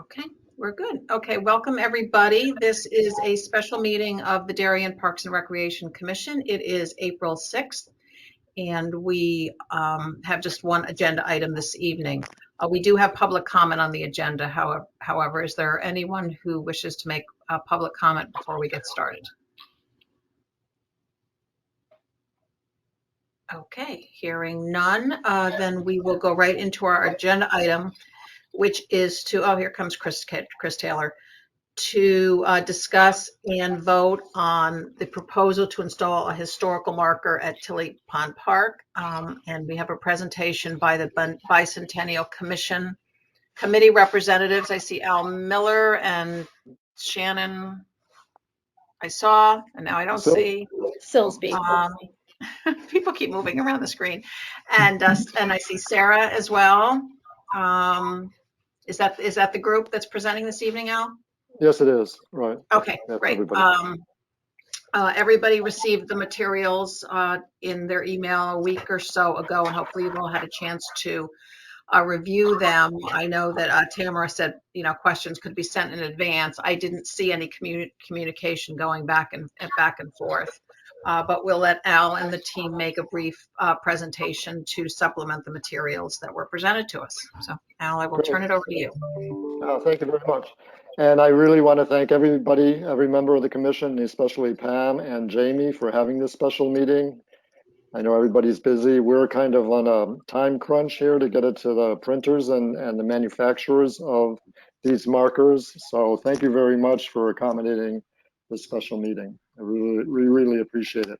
Okay, we're good. Okay, welcome everybody. This is a special meeting of the Darien Parks and Recreation Commission. It is April 6th, and we have just one agenda item this evening. We do have public comment on the agenda. However, is there anyone who wishes to make a public comment before we get started? Okay, hearing none, then we will go right into our agenda item, which is to, oh, here comes Chris Taylor, to discuss and vote on the proposal to install a historical marker at Tilly Pond Park. And we have a presentation by the Bicentennial Commission committee representatives. I see Al Miller and Shannon I saw, and now I don't see. Silsby. People keep moving around the screen. And I see Sarah as well. Is that the group that's presenting this evening, Al? Yes, it is. Right. Okay, That's great. Everybody received the materials in their email a week or so ago, and hopefully you've all had a chance to review them. I know that Tamara said, questions could be sent in advance. I didn't see any communication going back and forth, but we'll let Al and the team make a brief presentation to supplement the materials that were presented to us. So, Al, I will turn it over to you. Thank you very much. And I really want to thank everybody, every member of the commission, especially Pam and Jamie, for having this special meeting. I know everybody's busy. We're kind of on a time crunch here to get it to the printers and the manufacturers of these markers. So thank you very much for accommodating this special meeting. We really appreciate it.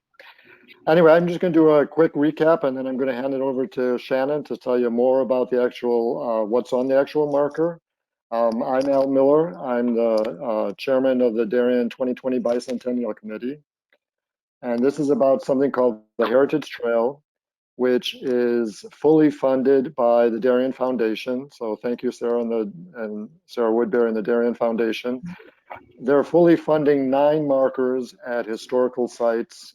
Anyway, I'm just going to do a quick recap, and then I'm going to hand it over to Shannon to tell you more about the actual, what's on the actual marker. I'm Al Miller. I'm the chairman of the Darien 2020 Bicentennial Committee. And this is about something called the Heritage Trail, which is fully funded by the Darien Foundation. So thank you, Sarah and Sarah Woodbury and the Darien Foundation. They're fully funding 9 markers at historical sites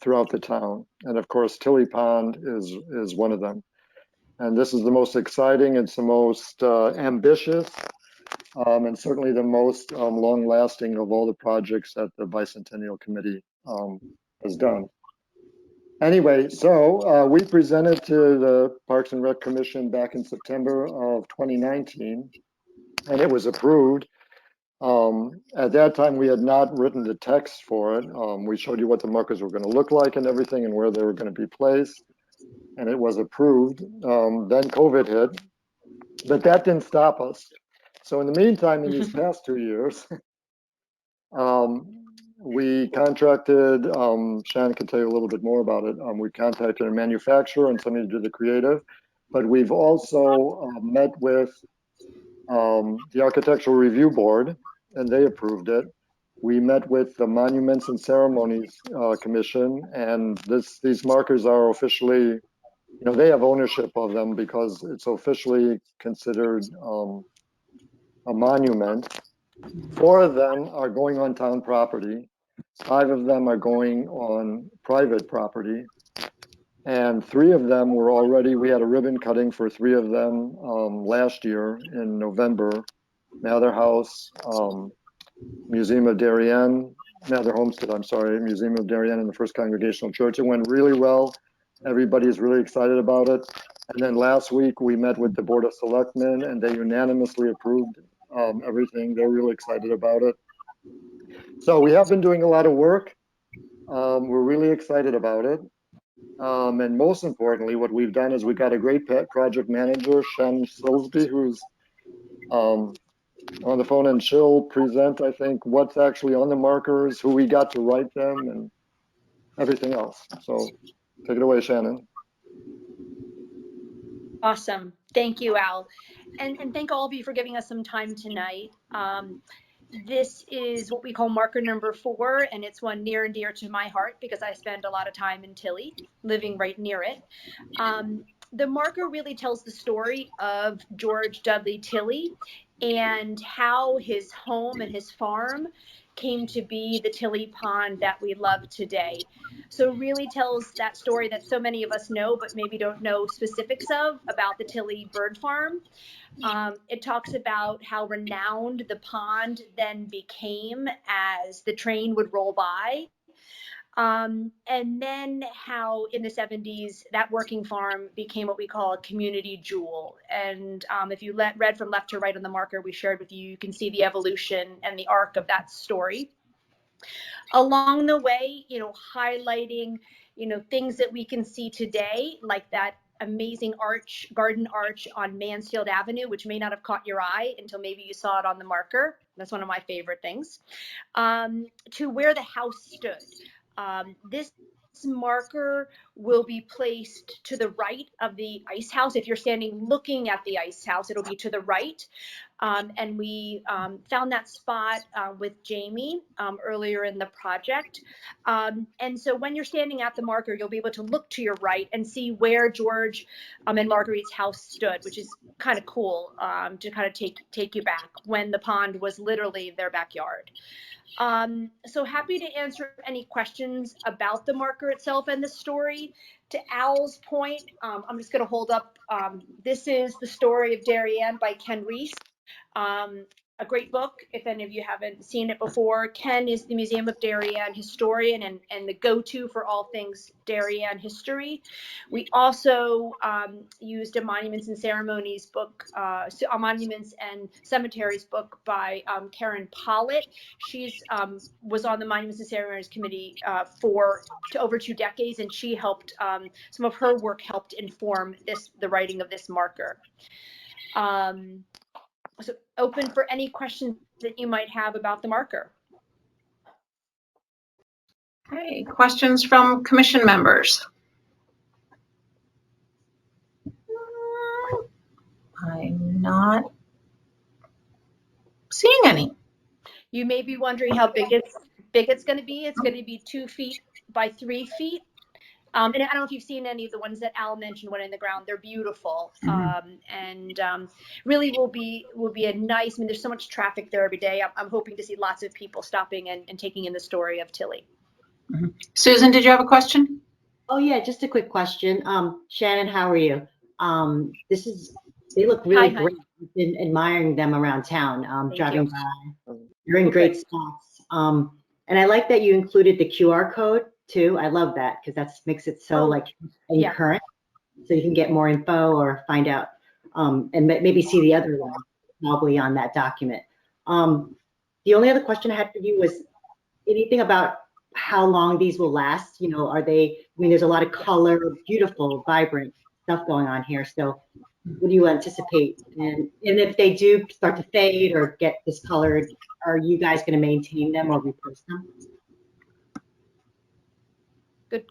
throughout the town. And of course, Tilly Pond is one of them. And this is the most exciting, it's the most ambitious, and certainly the most long-lasting of all the projects that the Bicentennial Committee has done. Anyway, so we presented to the Parks and Rec Commission back in September of 2019, and it was approved. At that time, we had not written the text for it. We showed you what the markers were going to look like and everything and where they were going to be placed. And it was approved. Then COVID hit, but that didn't stop us. So in the meantime, in these past 2 years, we contracted, Shannon can tell you a little bit more about it. We contacted a manufacturer and somebody to do the creative, but we've also met with the Architectural Review Board, and they approved it. We met with the Monuments and Ceremonies Commission, and these markers are officially, they have ownership of them because it's officially considered a monument. 4 of them are going on town property. 5 of them are going on private property. And 3 of them were already, we had a ribbon cutting for 3 of them last year in November. Mather House, Museum of Darien, Mather Homestead, I'm sorry, Museum of Darien and the First Congregational Church. It went really well. Everybody is really excited about it. And then last week we met with the Board of Selectmen and they unanimously approved everything. They're really excited about it. So we have been doing a lot of work. We're really excited about it. And most importantly, what we've done is we got a great project manager, Shannon Silsby, who's on the phone, and she'll present, I think, what's actually on the markers, who we got to write them, and everything else. So take it away, Shannon. Awesome. Thank you, Al. And thank all of you for giving us some time tonight. This is what we call marker number 4, and it's one near and dear to my heart because I spend a lot of time in Tilly, living right near it. The marker really tells the story of George Dudley Tilly and how his home and his farm came to be the Tilly Pond that we love today. So really tells that story that so many of us know, but maybe don't know specifics of about the Tilly Bird Farm. It talks about how renowned the pond then became as the train would roll by. And then how in the 70s that working farm became what we call a community jewel. And if you read from left to right on the marker we shared with you, you can see the evolution and the arc of that story. Along the way, highlighting, things that we can see today, like that amazing garden arch on Mansfield Avenue, which may not have caught your eye until maybe you saw it on the marker. That's one of my favorite things. To where the house stood. This marker will be placed to the right of the ice house. If you're standing looking at the ice house, it'll be to the right. And we found that spot with Jamie earlier in the project. And so when you're standing at the marker, you'll be able to look to your right and see where George and Marguerite's house stood, which is kind of cool to kind of take you back when the pond was literally their backyard. So happy to answer any questions about the marker itself and the story. To Al's point, I'm just going to hold up. This is The Story of Darien by Ken Reese. A great book, if any of you haven't seen it before. Ken is the Museum of Darien historian and the go-to for all things Darien history. We also used a Monuments and Ceremonies book, a Monuments and Cemeteries book by Karen Pollitt. She's was on the Monuments and Ceremonies Committee for over 2 decades, and she helped, some of her work helped inform the writing of this marker. So open for any questions that you might have about the marker. Okay, questions from commission members? I'm not seeing any. You may be wondering how big it's going to be. It's going to be 2 feet by 3 feet. And I don't know if you've seen any of the ones that Al mentioned, one in the ground. They're beautiful, and really will be a nice. I mean, there's so much traffic there every day. I'm hoping to see lots of people stopping and taking in the story of Tilly. Susan, did you have a question? Oh yeah, just a quick question. Shannon, how are you? They look really great. I've been admiring them around town, driving by. They're in great spots. And I like that you included the QR code too. I love that because that makes it so current, so you can get more info or find out and maybe see the other one probably on that document. The only other question I had for you was anything about how long these will last. Are they? I mean, there's a lot of color, beautiful, vibrant stuff going on here. So, what do you anticipate? And if they do start to fade or get discolored, are you guys going to maintain them or replace them?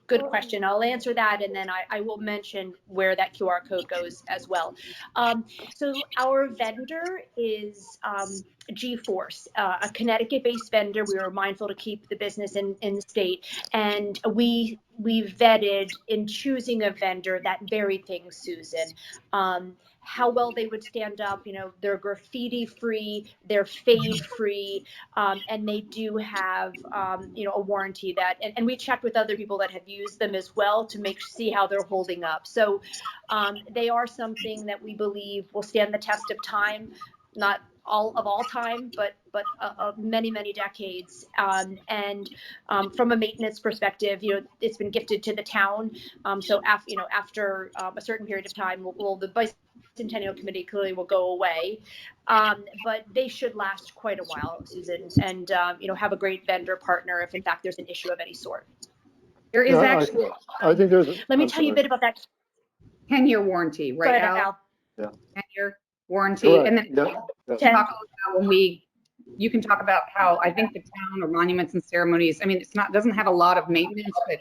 Good question. I'll answer that, and then I will mention where that QR code goes as well. So our vendor is G-Force, a Connecticut-based vendor. We were mindful to keep the business in the state, and we vetted in choosing a vendor that very thing, Susan. How well they would stand up. They're graffiti free, they're fade free, and they do have a warranty that. And we checked with other people that have used them as well to see how they're holding up. So they are something that we believe will stand the test of time, not all time, but many decades. And from a maintenance perspective, it's been gifted to the town. So after a certain period of time, the Bicentennial Committee clearly will go away, but they should last quite a while, Susan, and have a great vendor partner if in fact there's an issue of any sort. There is actually. I think there's. Let me tell you a bit about that. 10-year warranty, right, Go ahead, Al? Yeah. 10-year warranty, Correct. and then Yeah. talk about you can talk about how I think the town or Monuments and Ceremonies. I mean, doesn't have a lot of maintenance, but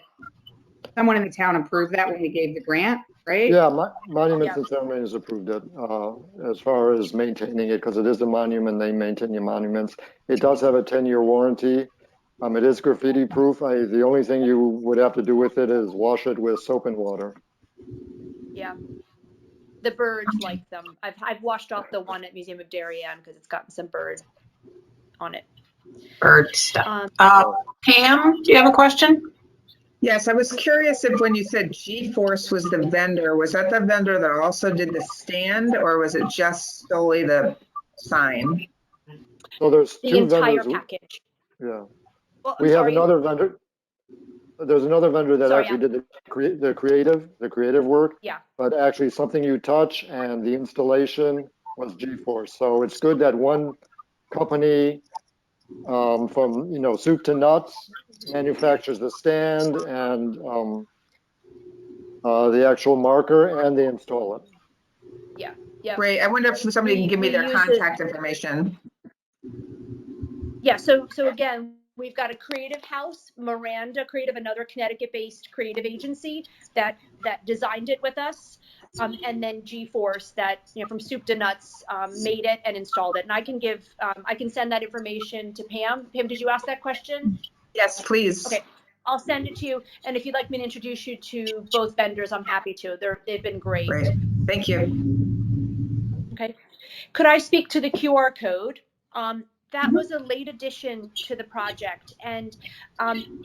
someone in the town approved that when we gave the grant, right? Yeah, Monuments and Ceremonies approved it as far as maintaining it, because it is a monument. They maintain your monuments. It does have a 10-year warranty. It is graffiti proof. The only thing you would have to do with it is wash it with soap and water. Yeah. The birds like them. I've washed off the one at Museum of Darien because it's gotten some bird on it. Bird stuff. Um, Pam, do you have a question? Yes, I was curious if when you said G-Force was the vendor, was that the vendor that also did the stand, or was it just solely the sign? So there's the two entire vendors. package. Yeah, Well, I'm we have sorry. another vendor. There's another vendor that Sorry, actually did the creative work, Yeah. but actually something you touch and the installation was G-Force. So it's good that one company from soup to nuts manufactures the stand and the actual marker, and they install it. Yeah. Great. I wonder if somebody can give me We their use contact information. Yeah. So again, we've got a creative house, Miranda Creative, another Connecticut-based creative agency that designed it with us, and then G-Force that from soup to nuts made it and installed it. And I can send that information to Pam. Pam, did you ask that question? Yes, please. Okay, I'll send it to you. And if you'd like me to introduce you to both vendors, I'm happy to. They've been great. Great. Thank you. Okay. Could I speak to the QR code? That was a late addition to the project, and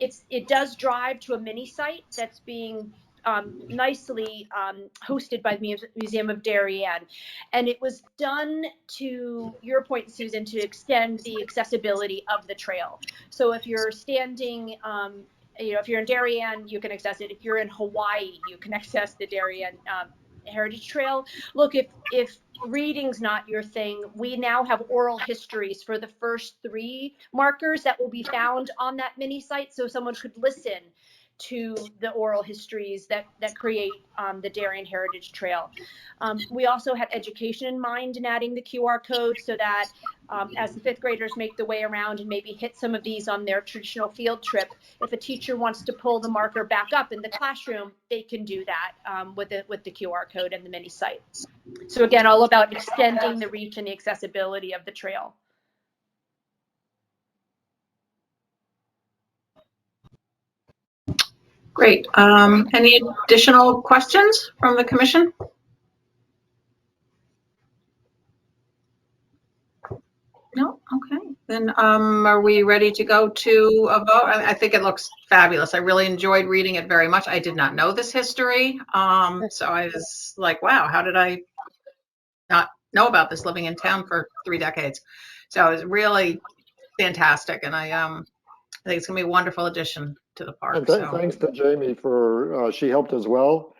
it does drive to a mini site that's being nicely hosted by the Museum of Darien, and it was done, to your point, Susan, to extend the accessibility of the trail. So if you're standing, if you're in Darien, you can access it. If you're in Hawaii, you can access the Darien Heritage Trail. Look, if reading's not your thing, we now have oral histories for the first 3 markers that will be found on that mini site, so someone could listen to the oral histories that create the Darien Heritage Trail. We also had education in mind in adding the QR code, so that as the 5th graders make the way around and maybe hit some of these on their traditional field trip, if a teacher wants to pull the marker back up in the classroom, they can do that with the QR code and the mini site. So again, all about extending the reach and the accessibility of the trail. Great. Any additional questions from the commission? No? Okay. Then are we ready to go to a vote? I think it looks fabulous. I really enjoyed reading it very much. I did not know this history. So I was like, wow, how did I not know about this living in town for 3 decades? So it was really fantastic. And I think it's going to be a wonderful addition to the park. And So. thanks to Jamie for she helped as well,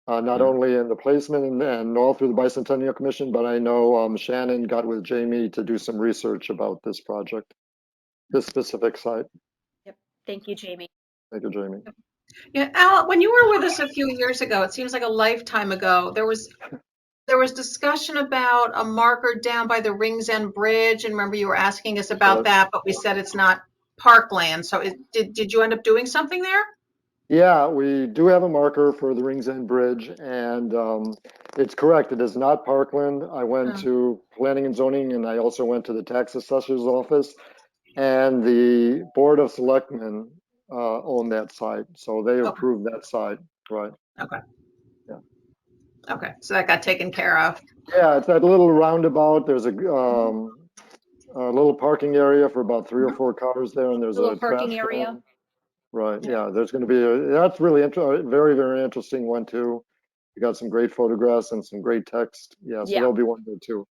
not only in the placement and all through the Bicentennial Commission, but I know Shannon got with Jamie to do some research about this project, this specific site. Yep. Thank you, Jamie. Thank you, Jamie. Yeah, Al, when you were with us a few years ago, it seems like a lifetime ago, there was discussion about a marker down by the Rings End Bridge, and remember you were asking us about that, but we said it's not parkland. So did you end up doing something there? Yeah, we do have a marker for the Rings End Bridge, and it's correct. It is not parkland. I went to Planning and Zoning, and I also went to the Tax Assessor's Office, and the Board of Selectmen own that site, so they approved that site, right? Okay. Yeah. Okay, so that got taken care of. Yeah, it's that little roundabout. There's a little parking area for about 3 or 4 cars there, and there's a little parking trash area. can. Right. Yeah. There's going to be that's really very, very interesting one too. You got some great photographs and some great text. Yeah. So there'll be one there too.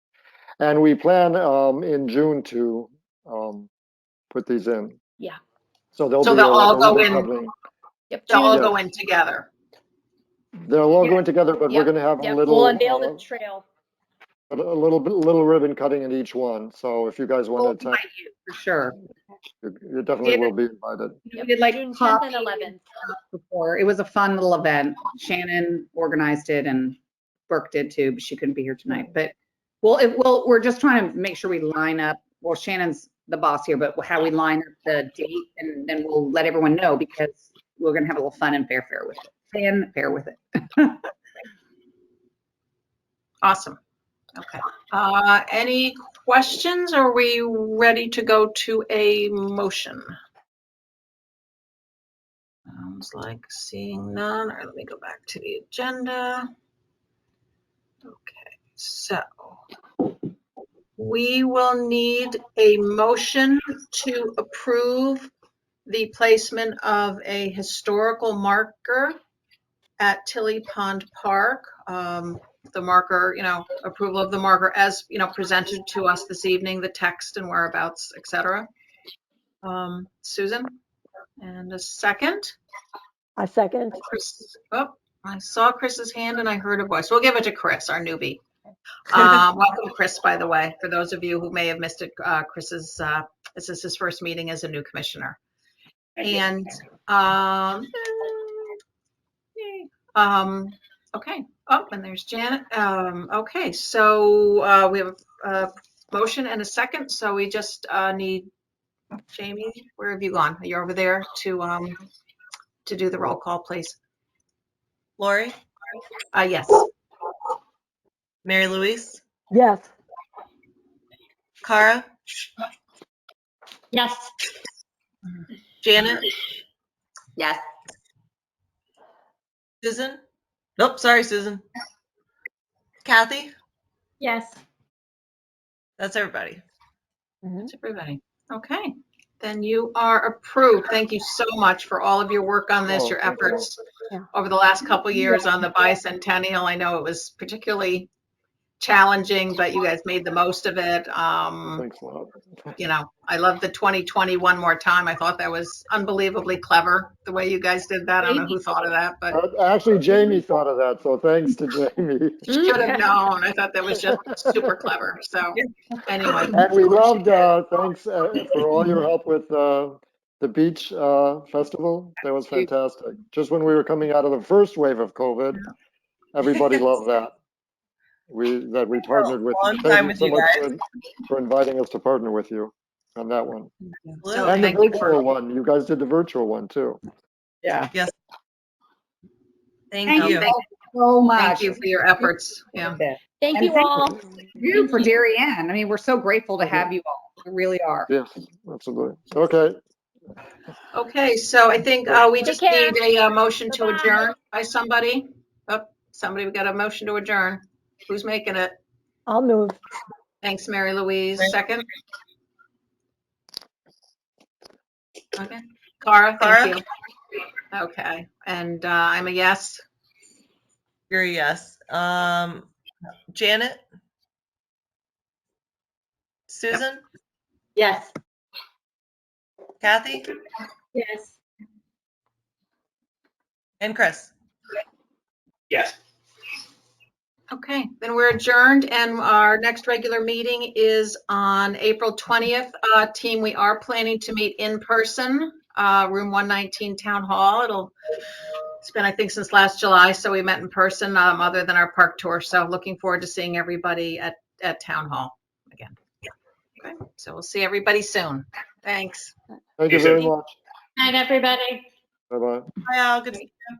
And we plan in June to put these in. Yeah. So they'll all go in. covering. Yep. They'll all go in together. They'll all go in together, but we're going to have a little. We'll unveil the trail. A little ribbon cutting in each one. So if you guys want to attend, For sure. you definitely will be invited. We did like June 10th pop and 11th. before. It was a fun little event. Shannon organized it and Brooke did too, but she couldn't be here tonight. But we're just trying to make sure we line up. Well, Shannon's the boss here, but how we line up the date, and then we'll let everyone know, because we're going to have a little fun and fanfare with it. Awesome. Okay. Any questions? Are we ready to go to a motion? Sounds like seeing none. All right, let me go back to the agenda. Okay, so we will need a motion to approve the placement of a historical marker at Tilly Pond Park. The marker, approval of the marker as, presented to us this evening, the text and whereabouts, et cetera. Susan, and a second. I second. Chris, oh, I saw Chris's hand and I heard a voice. We'll give it to Chris, our newbie. Welcome, Chris, by the way. For those of you who may have missed it, this is his first meeting as a new commissioner. And, okay. Oh, and there's Janet. Okay, so we have a motion and a second. So we just need Jamie. Where have you gone? Are you over there to do the roll call, please? Lori, Yes. Mary Louise, Yes. Cara, Yes. Janet, Yes. Susan. Nope, sorry, Susan. Kathy. Yes. That's everybody. That's everybody. Okay. Then you are approved. Thank you so much for all of your work on this, your efforts over the last couple of years on the bicentennial. I know it was particularly challenging, but you guys made the most of it. Thanks a lot. I love the 2020 one more time. I thought that was unbelievably clever, the way you guys did that. I don't know who thought of that, but Actually, Jamie thought of that, so thanks to Jamie. should have known. I thought that was just super clever. So anyway. And we loved, thanks for all your help with the beach festival. That was fantastic. Just when we were coming out of the first wave of COVID, everybody loved that. We partnered with you. Thank you so much for inviting us to partner with you on that one. So And the thank you virtual one. You guys did the virtual one too. Yeah. Yes. Thank Thank you. you. So much. Thank you for your efforts. Yeah. Thank And you all. You for Darien. I mean, we're so grateful to have you all. We really are. Yes, absolutely. Okay. Okay, so I think we just Take care. need a motion to Bye-bye. adjourn by somebody. Oh, somebody, we got a motion to adjourn. Who's making it? I'll move. Thanks, Mary Louise. Second? Okay. Cara, thank you. Okay, and I'm a yes. You're a yes. Janet, Susan, Yes. Kathy, Yes. and Chris. Yes. Okay, then we're adjourned, and our next regular meeting is on April 20th. Team, we are planning to meet in person, room 119 Town Hall. It's been, I think, since last July, so we met in person, other than our park tour. So looking forward to seeing everybody at Town Hall again. Okay, so we'll see everybody soon. Thanks. Thank you very much. Night, everybody. Bye-bye. Hi, Al. Good to see you.